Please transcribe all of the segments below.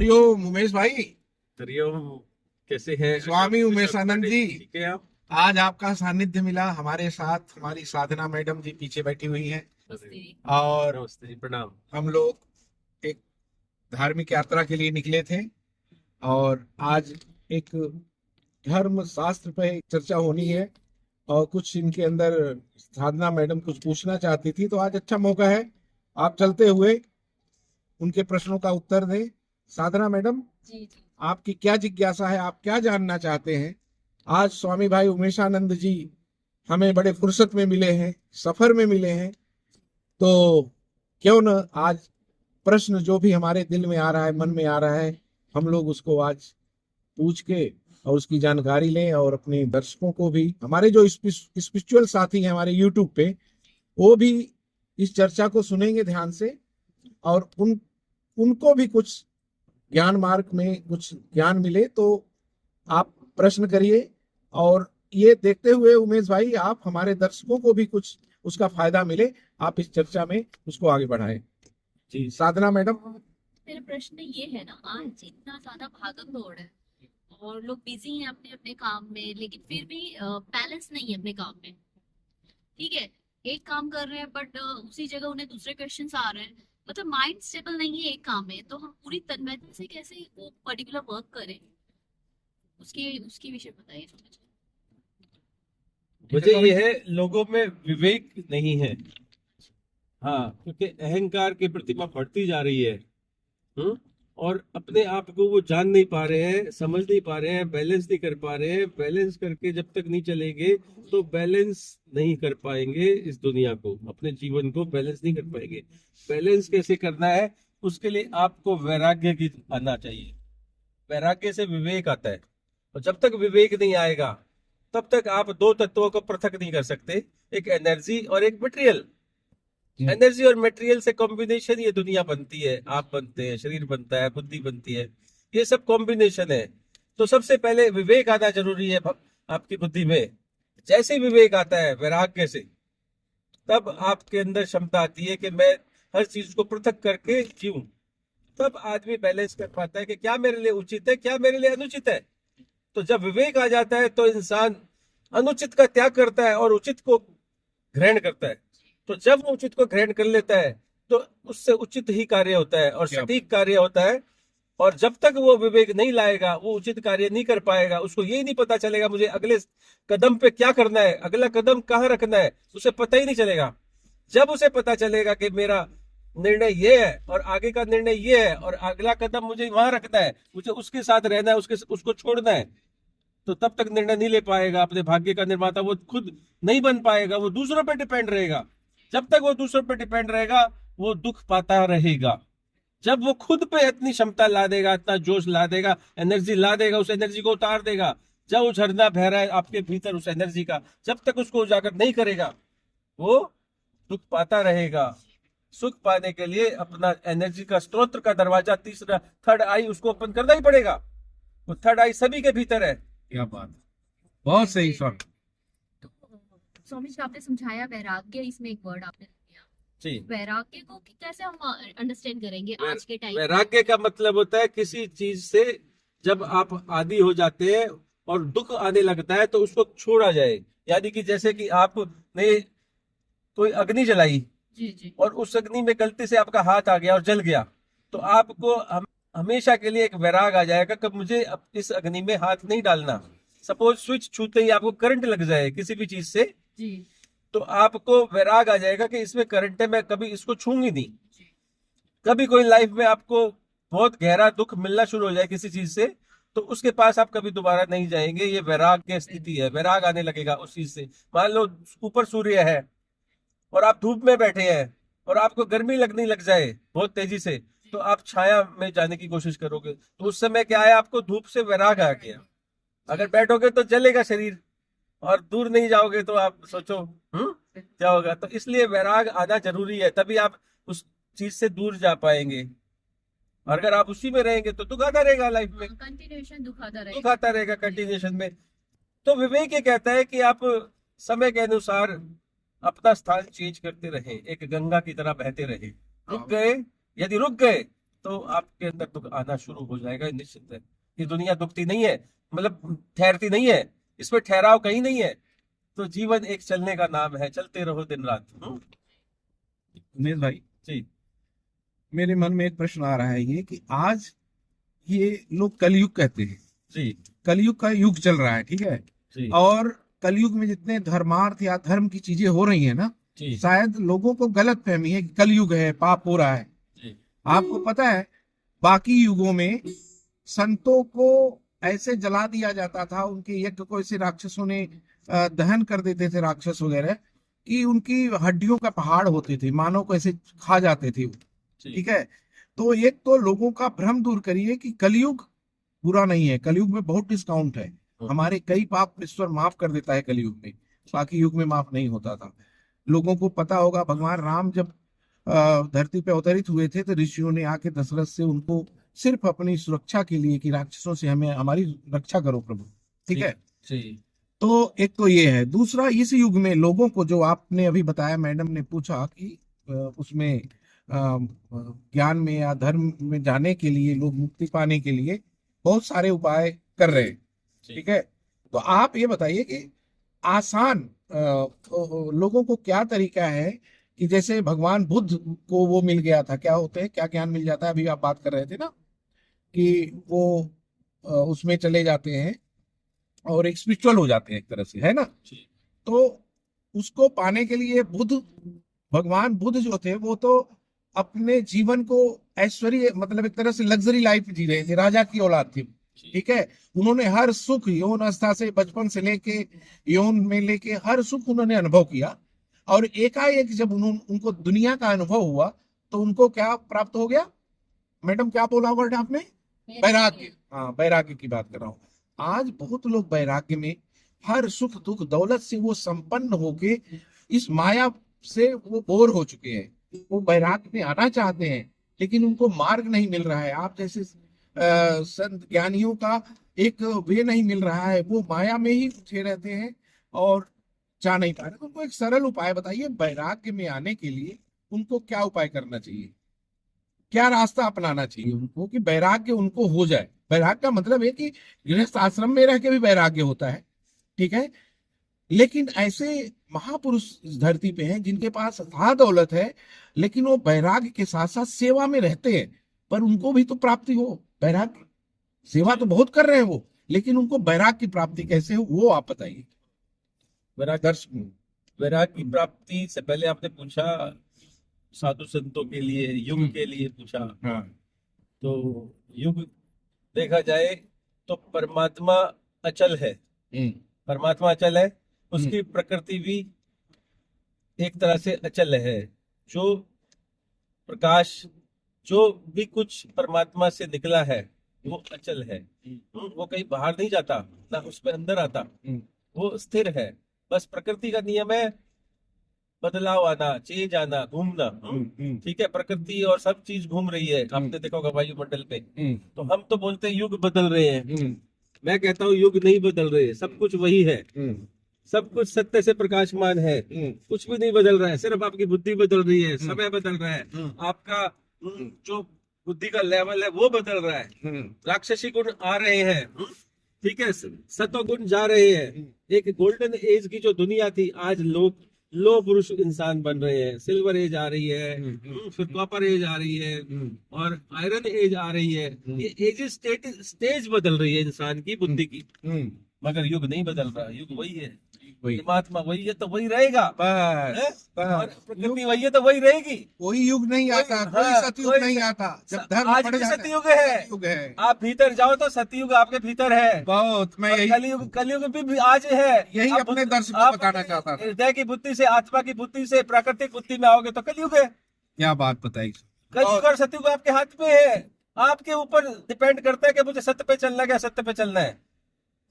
हरिओम उमेश भाई। हरिओम। कैसे हैं स्वामी उमेशानंद जी, ठीक है आप? आज आपका सानिध्य मिला हमारे साथ। हमारी साधना मैडम जी पीछे बैठी हुई हैं अरे, और नमस्ते जी, प्रणाम। हम लोग एक धार्मिक यात्रा के लिए निकले थे और आज एक धर्म शास्त्र पे चर्चा होनी है और कुछ इनके अंदर साधना मैडम कुछ पूछना चाहती थी, तो आज अच्छा मौका है आप चलते हुए उनके प्रश्नों का उत्तर दें। साधना मैडम, जी जी। आपकी क्या जिज्ञासा है, आप क्या जानना चाहते हैं? आज स्वामी भाई उमेशानंद जी हमें बड़े फुर्सत में मिले हैं, सफर में मिले हैं, तो क्यों न आज प्रश्न जो भी हमारे दिल में आ रहा है, मन में आ रहा है, हम लोग उसको आज पूछ के और उसकी जानकारी लें और अपने दर्शकों को भी, हमारे जो स्पिरिचुअल साथी हैं हमारे यूट्यूब पे, वो भी इस चर्चा को सुनेंगे ध्यान से और उनको भी कुछ ज्ञान मार्ग में कुछ ज्ञान मिले। तो आप प्रश्न करिए और ये देखते हुए उमेश भाई, आप हमारे दर्शकों को भी कुछ उसका फायदा मिले, आप इस चर्चा में उसको आगे बढ़ाएं। जी साधना मैडम। मेरा प्रश्न ये है ना, आज इतना ज्यादा भागम दौड़ है और लोग बिजी हैं अपने अपने काम में, लेकिन फिर भी बैलेंस नहीं है अपने काम में। ठीक है, एक काम कर रहे हैं बट उसी जगह उन्हें दूसरे क्वेश्चंस आ रहे हैं। मतलब माइंड स्टेबल नहीं है एक काम में, तो हम पूरी तन्मयता से कैसे वो पर्टिकुलर वर्क करें, उसके उसके विषय बताइए थोड़ा। मुझे ये है, लोगों में विवेक नहीं है। हाँ, क्योंकि अहंकार की प्रतिमा बढ़ती जा रही है। हम्म। और अपने आप को वो जान नहीं पा रहे हैं, समझ नहीं पा रहे हैं, बैलेंस नहीं कर पा रहे हैं। बैलेंस करके जब तक नहीं चलेंगे तो बैलेंस नहीं कर पाएंगे, इस दुनिया को, अपने जीवन को बैलेंस नहीं कर पाएंगे। बैलेंस कैसे करना है, उसके लिए आपको वैराग्य की आना चाहिए। वैराग्य से विवेक आता है, और जब तक विवेक नहीं आएगा तब तक आप दो तत्वों को पृथक नहीं कर सकते, एक एनर्जी और एक मटेरियल। एनर्जी और मटेरियल से कॉम्बिनेशन ये दुनिया बनती है, आप बनते हैं, शरीर बनता है, बुद्धि बनती है, ये सब कॉम्बिनेशन है। तो सबसे पहले विवेक आना जरूरी है आपकी बुद्धि में। जैसे ही विवेक आता है वैराग्य से, तब आपके अंदर क्षमता आती है कि मैं हर चीज को पृथक करके जीऊं। तब आदमी बैलेंस कर पाता है कि क्या मेरे लिए उचित है, क्या मेरे लिए अनुचित है। तो जब विवेक आ जाता है तो इंसान अनुचित का त्याग करता है और उचित को ग्रहण करता है। तो जब वो उचित को ग्रहण कर लेता है तो उससे उचित ही कार्य होता है और सटीक कार्य होता है। और जब तक वो विवेक नहीं लाएगा वो उचित कार्य नहीं कर पाएगा। उसको यही नहीं पता चलेगा मुझे अगले कदम पे क्या करना है, अगला कदम कहाँ रखना है, उसे पता ही नहीं चलेगा। जब उसे पता चलेगा कि मेरा निर्णय ये है और आगे का निर्णय ये है और अगला कदम मुझे वहां रखना है, मुझे उसके साथ रहना है, उसको छोड़ना है, तो तब तक निर्णय नहीं ले पाएगा। अपने भाग्य का निर्माता वो खुद नहीं बन पाएगा, वो दूसरों पर डिपेंड रहेगा। जब तक वो दूसरों पर डिपेंड रहेगा वो दुख पाता रहेगा। जब वो खुद पे इतनी क्षमता ला देगा, इतना जोश ला देगा, एनर्जी ला देगा, उस एनर्जी को उतार देगा, जब वो झरना बह रहा है आपके भीतर उस एनर्जी का, जब तक उसको उजागर नहीं करेगा वो दुख पाता रहेगा। सुख पाने के लिए अपना एनर्जी का स्रोत का दरवाजा, तीसरा थर्ड आई, उसको ओपन करना ही पड़ेगा। वो थर्ड आई सभी के भीतर है। क्या बात है, बहुत सही स्वामी। तो स्वामी जी, आपने समझाया वैराग्य, इसमें एक वर्ड आपने दिया जी। वैराग्य को कि कैसे हम अंडरस्टैंड करेंगे आज के टाइम। वैराग्य का मतलब होता है किसी चीज से जब आप आदी हो जाते हैं और दुख आने लगता है तो उसको छोड़ा जाए। यानी कि जैसे कि आपने कोई अग्नि जलाई जी जी। और उस अग्नि में गलती से आपका हाथ आ गया और जल गया, तो आपको हमेशा के लिए एक वैराग आ जाएगा कि मुझे अब इस अग्नि में हाथ नहीं डालना। सपोज स्विच छूते ही आपको करंट लग जाए किसी भी चीज से, जी। तो आपको वैराग आ जाएगा कि इसमें करंट है, मैं कभी इसको छूंगी नहीं। कभी कोई लाइफ में आपको बहुत गहरा दुख मिलना शुरू हो जाए किसी चीज से, तो उसके पास आप कभी दोबारा नहीं जाएंगे। ये वैराग की स्थिति है, वैराग आने लगेगा उस चीज से। मान लो ऊपर सूर्य है और आप धूप में बैठे हैं और आपको गर्मी लगने लग जाए बहुत तेजी से, तो आप छाया में जाने की कोशिश करोगे। तो उस समय क्या है, आपको धूप से वैराग आ गया। अगर बैठोगे तो जलेगा शरीर, और दूर नहीं जाओगे तो आप सोचो क्या होगा। तो इसलिए वैराग आना जरूरी है, तभी आप उस चीज से दूर जा पाएंगे। और अगर आप उसी में रहेंगे तो दुख आता रहेगा लाइफ में, कंटिन्यूएशन दुख आता दुख रहेगा। आता रहेगा कंटिन्यूएशन में। तो विवेक ये कहता है कि आप समय के अनुसार अपना स्थान चेंज करते रहे, एक गंगा की तरह बहते रहे। रुक गए, यदि रुक गए तो आपके अंदर दुख आना शुरू हो जाएगा, निश्चित है। ये दुनिया दुखती नहीं है, मतलब ठहरती नहीं है, इसमें ठहराव कहीं नहीं है। तो जीवन एक चलने का नाम है, चलते रहो दिन रात। उमेश भाई, जी मेरे मन में एक प्रश्न आ रहा है ये कि आज ये लोग कलयुग कहते हैं, जी कलयुग का युग चल रहा है, ठीक है। जी और कलयुग में जितने धर्मार्थ या धर्म की चीजें हो रही है ना, जी शायद लोगों को गलत फहमी है कि कलयुग है, पाप हो रहा है। जी आपको पता है बाकी युगों में संतों को ऐसे जला दिया जाता था, उनके यज्ञ को ऐसे राक्षसों ने दहन कर देते थे, राक्षस वगैरह, कि उनकी हड्डियों का पहाड़ होते थे, मानव को ऐसे खा जाते थे वो, जी ठीक है। तो एक तो लोगों का भ्रम दूर करिए कि कलयुग बुरा नहीं है, कलयुग में बहुत डिस्काउंट है, हमारे कई पाप ईश्वर माफ कर देता है कलयुग में, बाकी युग में माफ नहीं होता था। लोगों को पता होगा भगवान राम जब धरती पे अवतरित हुए थे तो ऋषियों ने आके दशरथ से उनको सिर्फ अपनी सुरक्षा के लिए कि राक्षसों से हमें हमारी रक्षा करो प्रभु, ठीक है। जी तो एक तो ये है। दूसरा, इस युग में लोगों को, जो आपने अभी बताया, मैडम ने पूछा कि उसमें ज्ञान में या धर्म में जाने के लिए, लोग मुक्ति पाने के लिए बहुत सारे उपाय कर रहे हैं, ठीक है। तो आप ये बताइए कि आसान लोगों को क्या तरीका है कि जैसे भगवान बुद्ध को वो मिल गया था, क्या होते हैं, क्या ज्ञान मिल जाता है, अभी आप बात कर रहे थे ना कि वो उसमें चले जाते हैं और एक स्पिरिचुअल हो जाते हैं एक तरह से, है ना। जी तो उसको पाने के लिए भगवान बुद्ध जो थे वो तो अपने जीवन को ऐश्वर्य, मतलब एक तरह से लग्जरी लाइफ जी रहे थे, राजा की औलाद थी, ठीक है। उन्होंने हर सुख यौन अवस्था से, बचपन से लेके यौन में लेके हर सुख उन्होंने अनुभव किया, और एकाएक जब उनको दुनिया का अनुभव हुआ तो उनको क्या प्राप्त हो गया, मैडम क्या बोला वर्ड आपने, वैराग्य। हाँ, वैराग्य की बात कर रहा हूँ। आज बहुत लोग वैराग्य में, हर सुख दुख दौलत से वो संपन्न होके इस माया से वो बोर हो चुके हैं, वो वैराग्य में आना चाहते हैं लेकिन उनको मार्ग नहीं मिल रहा है। आप जैसे संत ज्ञानियों का एक वे नहीं मिल रहा है, वो माया में ही उलझे रहते हैं और जा नहीं पा रहे। तो उनको एक सरल उपाय बताइए, वैराग्य में आने के लिए उनको क्या उपाय करना चाहिए, क्या रास्ता अपनाना चाहिए उनको कि वैराग्य उनको हो जाए। वैराग्य का मतलब है कि गृहस्थ आश्रम में रह के भी वैराग्य होता है, ठीक है। लेकिन ऐसे महापुरुष इस धरती पे हैं जिनके पास अथाह दौलत है, लेकिन वो वैराग्य के साथ साथ सेवा में रहते हैं, पर उनको भी तो प्राप्ति हो वैराग्य। सेवा तो बहुत कर रहे हैं वो, लेकिन उनको वैराग्य की प्राप्ति कैसे हो, वो आप बताइए। वैराग की प्राप्ति से पहले आपने पूछा साधु संतों के लिए, युग के लिए पूछा। हाँ, तो युग देखा जाए तो परमात्मा अचल है, परमात्मा अचल है, उसकी प्रकृति भी एक तरह से अचल है। जो प्रकाश, जो भी कुछ परमात्मा से निकला है वो अचल है, वो कहीं बाहर नहीं जाता, ना उसमें अंदर आता, वो स्थिर है। बस प्रकृति का नियम है बदलाव आना, चेंज आना, घूमना। ठीक है, प्रकृति और सब चीज घूम रही है, आपने देखा होगा वायुमंडल पे। तो हम तो बोलते हैं युग बदल रहे हैं, मैं कहता हूँ युग नहीं बदल रहे, सब कुछ वही है, सब कुछ सत्य से प्रकाशमान है, कुछ भी नहीं बदल रहा है, सिर्फ आपकी बुद्धि बदल रही है, समय बदल रहा है, आपका जो बुद्धि का लेवल है वो बदल रहा है, राक्षसी गुण आ रहे हैं, ठीक है, सतो गुण जा रहे हैं। एक गोल्डन एज की जो दुनिया थी, आज लोग लो पुरुष इंसान बन रहे हैं, सिल्वर एज आ रही है, फिर कॉपर एज आ रही है, और आयरन एज आ रही है। ये एज स्टेज बदल रही है इंसान की बुद्धि की, मगर युग नहीं बदल रहा, युग वही है, परमात्मा वही है तो वही रहेगा, और प्रकृति वही है तो वही रहेगी। कोई युग नहीं आता, कोई सतयुग नहीं आता, जब धर्म आज पड़ भी जाता सतयुग है, युग है। आप भीतर जाओ तो सतयुग आपके भीतर है, बहुत, मैं यही कलयुग भी आज है। यही आप अपने दर्शकों को आप बताना चाहता था। हृदय की बुद्धि से, आत्मा की बुद्धि से, प्राकृतिक बुद्धि में आओगे तो कलयुग है। क्या बात बताई। कलयुग और सतयुग आपके हाथ में है, आपके ऊपर डिपेंड करता है कि मुझे सत्य पे चलना है क्या सत्य पे चलना है,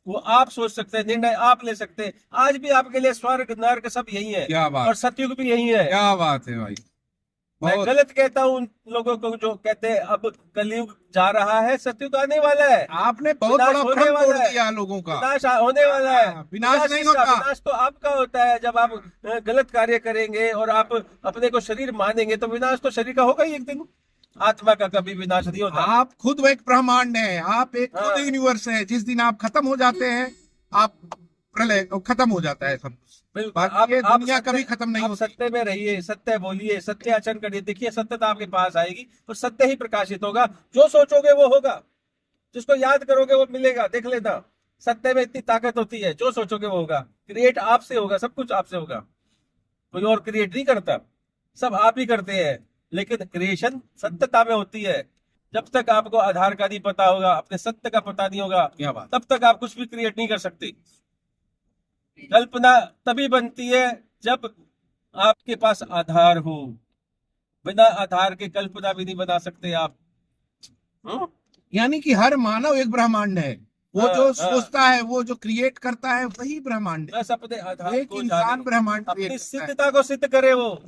वो आप सोच सकते हैं, निर्णय आप ले सकते हैं। आज भी आपके लिए स्वर्ग नरक सब यही है, क्या बात, और सतयुग भी यही है। क्या बात है भाई। मैं गलत कहता हूँ उन लोगों को जो कहते हैं अब कलयुग जा रहा है, सतयुग आने वाला है। आपने बहुत बड़ा भ्रम तोड़ दिया लोगों का। विनाश होने वाला है, विनाश नहीं होता। विनाश तो आपका होता है जब आप गलत कार्य करेंगे और आप अपने को शरीर मानेंगे, तो विनाश तो शरीर का होगा ही एक दिन। आत्मा का कभी विनाश नहीं होता। आप खुद एक ब्रह्मांड है, आप एक खुद हाँ। यूनिवर्स है। जिस दिन आप खत्म हो जाते हैं, आप प्रलय खत्म हो जाता है सब कुछ। बिल्कुल। बाकी ये दुनिया सत्य- कभी खत्म नहीं आप होती। सत्य में रहिए, सत्य बोलिए, सत्य आचरण करिए, देखिए सत्यता आपके पास आएगी और सत्य ही प्रकाशित होगा। जो सोचोगे वो होगा, जिसको याद करोगे वो मिलेगा। देख लेना, सत्य में इतनी ताकत होती है, जो सोचोगे वो होगा। क्रिएट आपसे होगा, सब कुछ आपसे होगा, कोई और क्रिएट नहीं करता, सब आप ही करते हैं। लेकिन क्रिएशन सत्यता में होती है। जब तक आपको आधार का नहीं पता होगा, अपने सत्य का पता नहीं होगा, क्या बात। तब तक आप कुछ भी क्रिएट नहीं कर सकते। कल्पना तभी बनती है जब आपके पास आधार हो। बिना आधार के कल्पना भी नहीं बना सकते आप। यानी कि हर मानव एक ब्रह्मांड है। वो हाँ, जो हाँ। सोचता है, वो जो क्रिएट करता है, वही ब्रह्मांड है। बस अपने आधार एक को इंसान जाने, ब्रह्मांड अपनी क्रिएट करता है। सिद्धता को सिद्ध करे। वो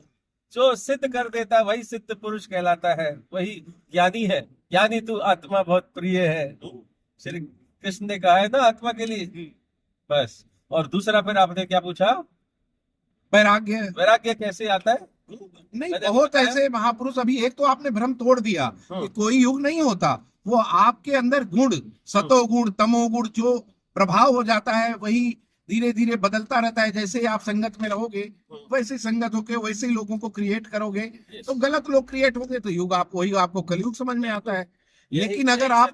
जो सिद्ध कर देता है वही सिद्ध पुरुष कहलाता है, वही ज्ञानी है। ज्ञानी तू आत्मा बहुत प्रिय है, श्री कृष्ण ने कहा है ना आत्मा के लिए। बस। और दूसरा फिर आपने क्या पूछा, वैराग्य। वैराग्य कैसे आता है? नहीं, मैंने बहुत बताया। ऐसे महापुरुष। अभी एक तो आपने भ्रम तोड़ दिया हाँ। कि कोई युग नहीं होता। वो आपके अंदर गुण, सतोगुण तमोगुण जो प्रभाव हो जाता है, वही धीरे धीरे बदलता रहता है। जैसे ही आप संगत में रहोगे, वैसे संगत होके वैसे ही लोगों को क्रिएट करोगे। तो गलत लोग क्रिएट होंगे तो युग आप वही आपको कलयुग समझ में आता है। लेकिन अगर आप,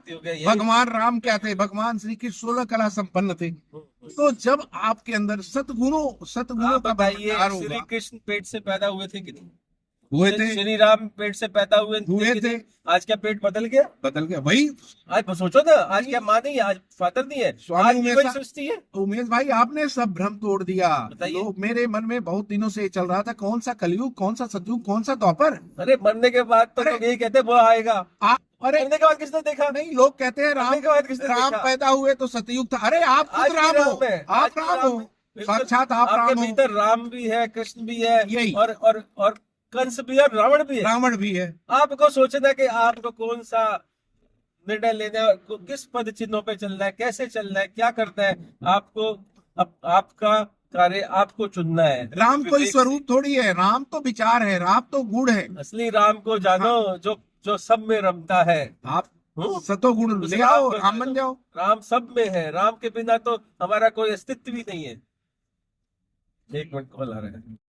भगवान राम क्या थे, भगवान श्री कृष्ण 16 कला संपन्न थे। तो जब आपके अंदर सतगुणों आप का बताइए, भंडार श्री होगा। कृष्ण पेट से पैदा हुए थे कि नहीं? हुए थे, श्री राम पेट से पैदा हुए हुए कि थे। नहीं? आज क्या पेट बदल गया? बदल गया वही। आज सोचो ना, आज क्या माँ नहीं है, आज फादर नहीं है, स्वामी आज भी वही उमेश- सृष्टि है। उमेश भाई, आपने सब भ्रम तोड़ दिया। बताइए। लोग, मेरे मन में बहुत दिनों से ये चल रहा था, कौन सा कलयुग, कौन सा सतयुग, कौन सा द्वापर। अरे मरने के बाद तो अरे- लोग यही कहते हैं वो आएगा। अरे मरने के बाद किसने देखा? नहीं, लोग कहते हैं मरने के बाद किसने राम देखा? पैदा हुए तो सतयुग था। अरे आप आज खुद भी राम हो, राम है, आज आप भी राम राम हो, है। बिल्कुल। साक्षात आप आपके राम हो। भीतर राम भी है, कृष्ण भी है, यही। और कंस भी है, और रावण भी है। रावण भी है। आपको सोचना है कि आपको कौन सा निर्णय लेना है, किस पद चिन्हों पे चलना है, कैसे चलना है, क्या करना है। आपको आपका कार्य आपको चुनना है। राम कोई विवेक स्वरूप थोड़ी है, राम तो विचार है, राम तो गुण है। से। असली राम को जानो, जो सब में रमता है। आप सतोगुण उस ले राम आओ, को राम बन जानो। जाओ। राम सब में है, राम के बिना तो हमारा कोई अस्तित्व भी नहीं है। एक मिनट, कॉल आ रहा है।